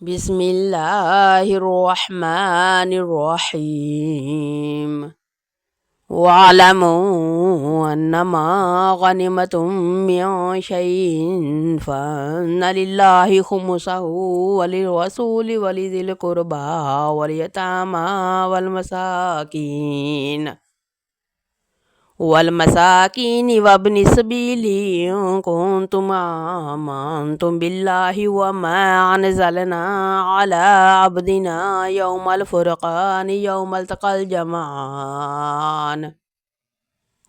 बिस्मिल्लाहिर्रहमानिर्रहीम। वअलमू अन्नमा गनिमतुम मिन शैइन फअन्ना लिल्लाहि खुमुसहु वलिर्रसूलि वलिज़िल क़ुरबा वलयतामा वलमसाकीन वब्निस सबीली इन कुन्तुम आमनतुम बिल्लाहि वमा अनज़लना अला अब्दिना यौमल फ़ुरक़ान यौमल तक़ल जमआन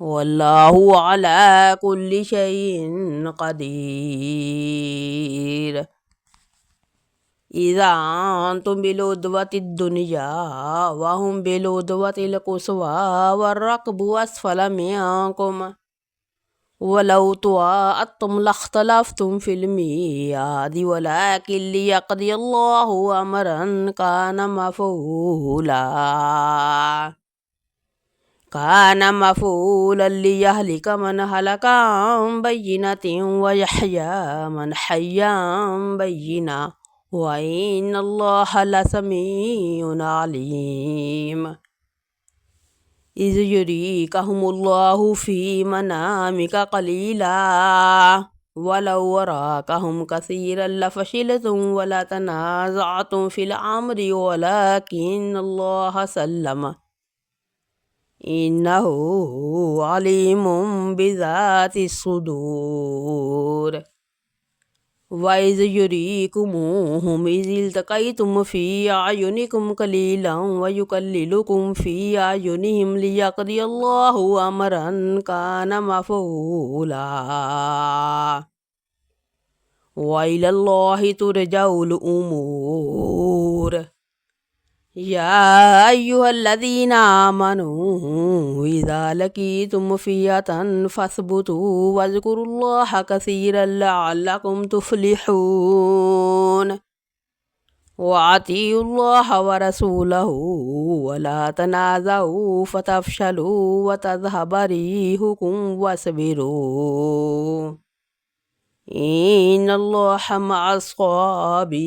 वल्लाहु अला कुल्लि शैइन क़दीर। इज़ा अंतुम बिलउद्वतिद दुनिया वहुम बिलउद्वतिल क़ुस्वा वर्रकबु अस्फ़ल मिनकुम वलौ तवाअतुम लख्तलफ़्तुम फ़िल मियाद वलाकिन लियक़दियल्लाहु अमरन कान मफ़ऊलन लियहलिक मन हलक अन बय्यिनतिन वयहया मन हय्य अन बय्यिना व इन्नल्लाह लसमीउन अलीम। इज़ युरीकहुमुल्लाहु फ़ी मनामिक क़लीला वलौ अराकहुम कसीरन लफ़शिलतुम वलतनाज़अतुम फ़िल अम्रि वलाकिन्नल्लाह सल्लम इन्नहु अलीमुम बिज़ातिस सुदूर। वइज़ युरीकुमूहुम इज़ इल्तक़ैतुम फ़ी अयुनिकुम क़लीलन वयुक़ल्लिलुकुम फ़ी अयुनिहिम लियक़दियल्लाहु अमरन कान मफ़ऊला व इलल्लाहि तुरजउल उमूर। या अय्युहल्लज़ीना आमनू इज़ा लक़ीतुम फ़िअतन फ़स्बुतू वज़्कुरुल्लाह कसीरन लअल्लकुम तुफ़्लिहून। वअतीउल्लाह वरसूलहु वला तनाज़ऊ फ़तफ़शलू वतज़हब रिहुकुम वस्बिरू इन्नल्लाह मअस्साबिरीन।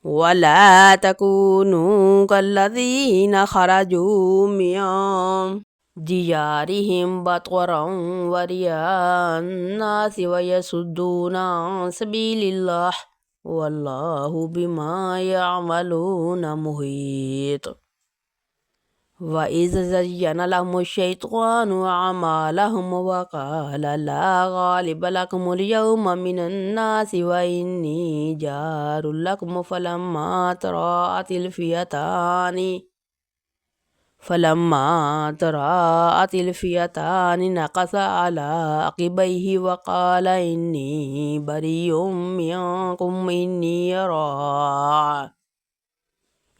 वला तकूनू कल्लज़ीना खरजू मिन दियारिहिम बतरन व रियाअन नासि व यसुद्दूना अन सबीलिल्लाह वल्लाहु बिमा यअमलून मुहीत। व इज़ ज़य्यन लहुमुश्शैतानु अअमालहुम व क़ाल ला गालिब लकुमुल यौम मिनन नासि व इन्नी जारुल लकुम फलम्मा तराअतिल नक़स अला अक़िबैहि व क़ाल इन्नी बरीउम मिनकुम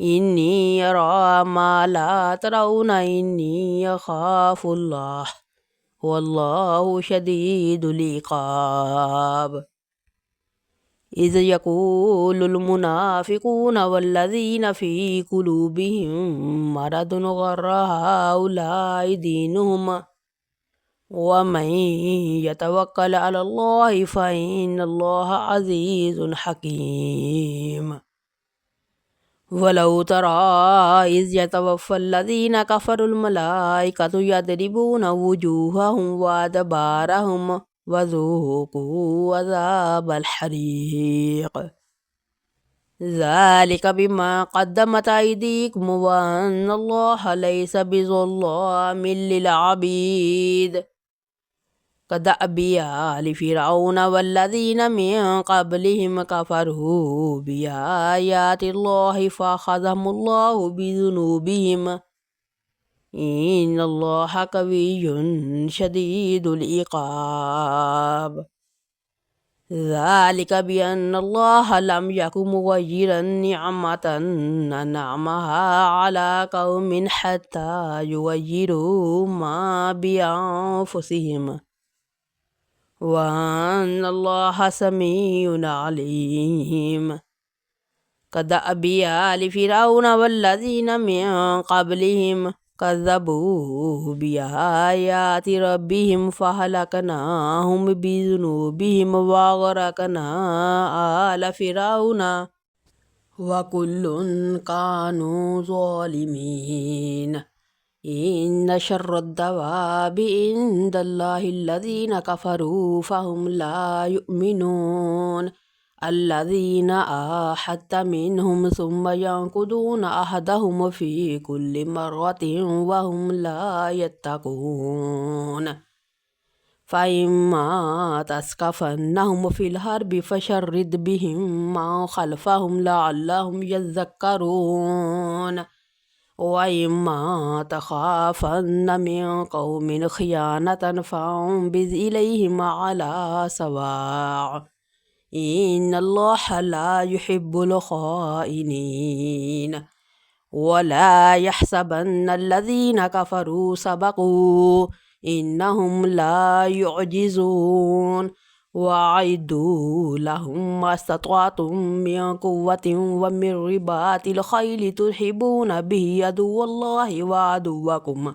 इन्नी अरा मा ला तरौना इन्नी अख़ाफ़ुल्लाह वल्लाहु शदीदुल इक़ाब। इज़ यक़ूलुल मुनाफ़िक़ूना वल्लज़ीना फ़ी क़ुलूबिहिम मरदुन ग़र्र हाउलाइ दीनुहुम व मन यतवक्कल अलल्लाहि फ़इन्नल्लाह अज़ीज़ुन हकीम। वलौ तरा इज़ यतवफ़्फ़ल्लज़ीना कफ़रुल मलाइकतु यदरिबूना वुजूहहुम व अदबारहुम वज़ूक़ू अज़ाबल हरीक़ ज़ालिक बिमा क़द्दमत अयदीकुम व अन्नल्लाह लैस बिज़ल्लामिल लिल अबीद। कदअबि आलि फ़िरऔन वल्लज़ीना मिन क़ब्लिहिम कफ़रू बिआयातिल्लाहि फ़अख़ज़हुमुल्लाहु बिज़ुनूबिहिम इन्नल्लाह क़विय्युन शदीदुल इक़ाब। ज़ालिक बिअन्नल्लाह लम यकुन मुग़य्यिरन निअमतन अनअमहा अला क़ौमिन हत्ता युग़य्यिरू मा बिअन्फ़ुसिहिम व अन्नल्लाह समीउन अलीम। कदअबि आलि फ़िरऔन वल्लज़ीना मिन क़ब्लिहिम كذبوا بآيات ربهم فهلكناهم بذنوبهم وأغرقنا آل فرعون وكل كانوا ظالمين إن شر الدواب عند الله الذين كفروا فهم لا يؤمنون الذين آحدت منهم ثم ينقضون عهدهم في كل مرة وهم لا يتقون فإما تثقفنهم في الحرب فشرد بهم من خلفهم لعلهم يذكرون وإما تخافن من قوم خيانة فانبذ إليهم على سواء إن الله لا يحب الخائنين ولا يحسبن الذين كفروا سبقوا إنهم لا يعجزون وأعدوا لهم ما استطعتم من قوة ومن رباط الخيل ترهبون به عدو الله وعدوكم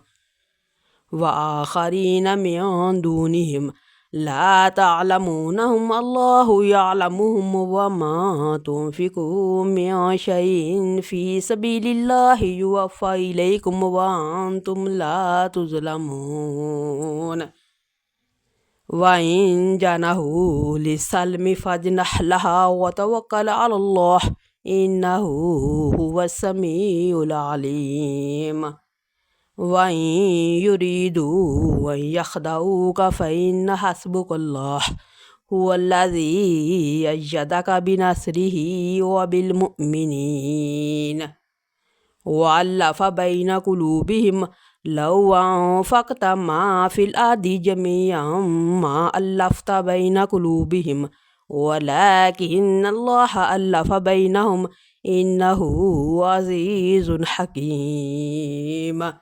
وآخرين من دونهم لا تعلمونهم الله يعلمهم وما تنفقوا من شيء في سبيل الله يوفى إليكم وأنتم لا تظلمون وإن جنحوا للسلم فاجنح لها وتوكل على الله إنه هو السميع العليم وإن يريدوا أن يخدعوك فإن حسبك الله هو الذي أيدك بنصره وبالمؤمنين وألف بين قلوبهم لو أنفقت ما في الأرض جميعا ما ألفت بين قلوبهم ولكن الله ألف بينهم إنه عزيز حكيم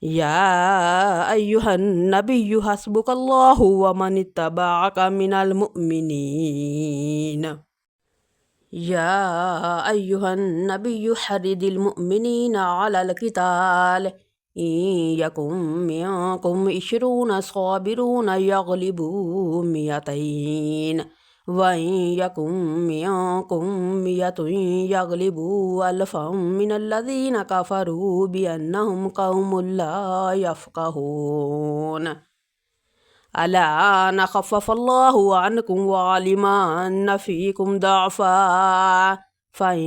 يا أيها النبي حسبك الله ومن اتبعك من المؤمنين يا أيها النبي حرض المؤمنين على القتال إن يكن منكم 20 صابرون يغلبوا 200 وإن يكن منكم 100 يغلبوا 1000 من الذين كفروا بأنهم قوم لا يفقهون الآن خفف الله عنكم وعلم أن فيكم ضعفا فإن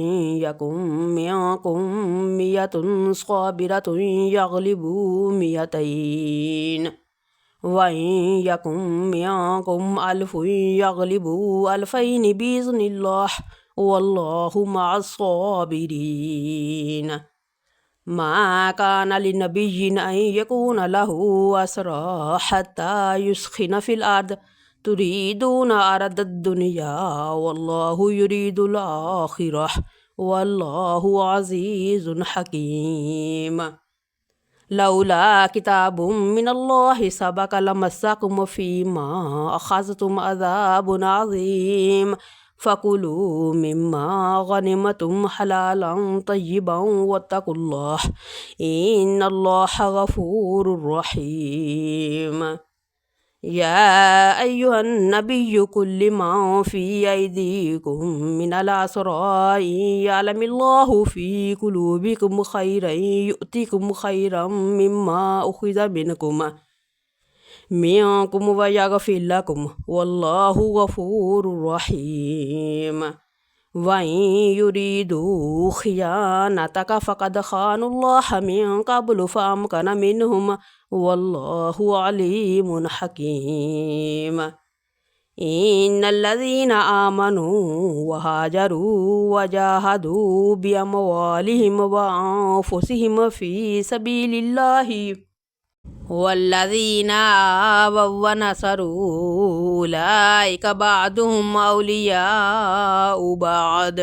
يكن منكم 100 صابرة يغلبوا 200 وإن يكن منكم 1000 يغلبوا 2000 بإذن الله والله مع الصابرين ما كان لنبي أن يكون له أسرى حتى يسخن في الأرض تريدون أرض الدنيا والله يريد الآخرة والله عزيز حكيم لولا كتاب من الله سبق لمسكم فيما أخذتم عذاب عظيم فكلوا مما غنمتم حلالا طيبا واتقوا الله إن الله غفور رحيم يا أيها النبي قل لمن في أيديكم من الأسرى إن يعلم الله في قلوبكم خيرا يؤتكم خيرا مما أخذ منكم ويغفر لكم والله غفور رحيم وإن يريدوا خيانتك فقد خانوا الله من قبل فأمكن منهم والله عليم حكيم إن الذين آمنوا وهاجروا وجاهدوا بأموالهم وأنفسهم في سبيل الله والذين آووا ونصروا أولئك بعضهم أولياء بعض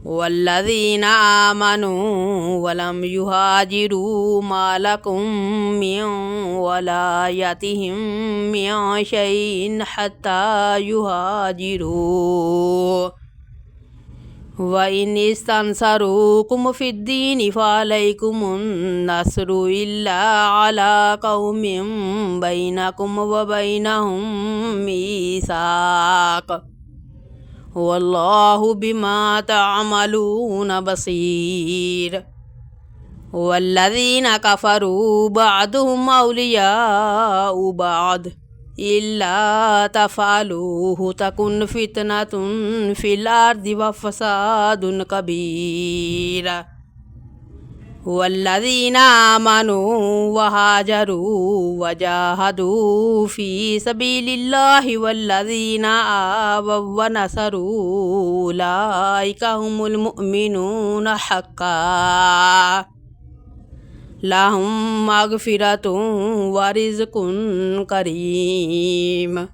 والذين آمنوا ولم يهاجروا ما لكم من ولايتهم من شيء حتى يهاجروا وإن استنصروكم في الدين فعليكم النصر إلا على قوم بينكم وبينهم ميثاق والله بما تعملون بصير والذين كفروا بعضهم أولياء بعض إلا تفعلوه تكن فتنة في الأرض وفساد كبير والذين آمنوا وهاجروا وجاهدوا في سبيل الله والذين آووا ونصروا أولئك هم المؤمنون حقا لهم مغفرة ورزق كريم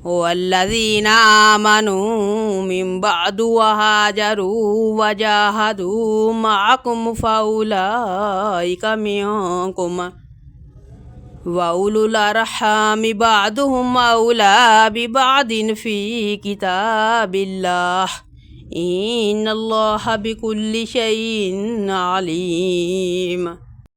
والذين آمنوا من بعد وهاجروا وجاهدوا معكم فأولئك منكم وأولو الأرحام بعضهم أولى ببعض في كتاب الله إن الله بكل شيء عليم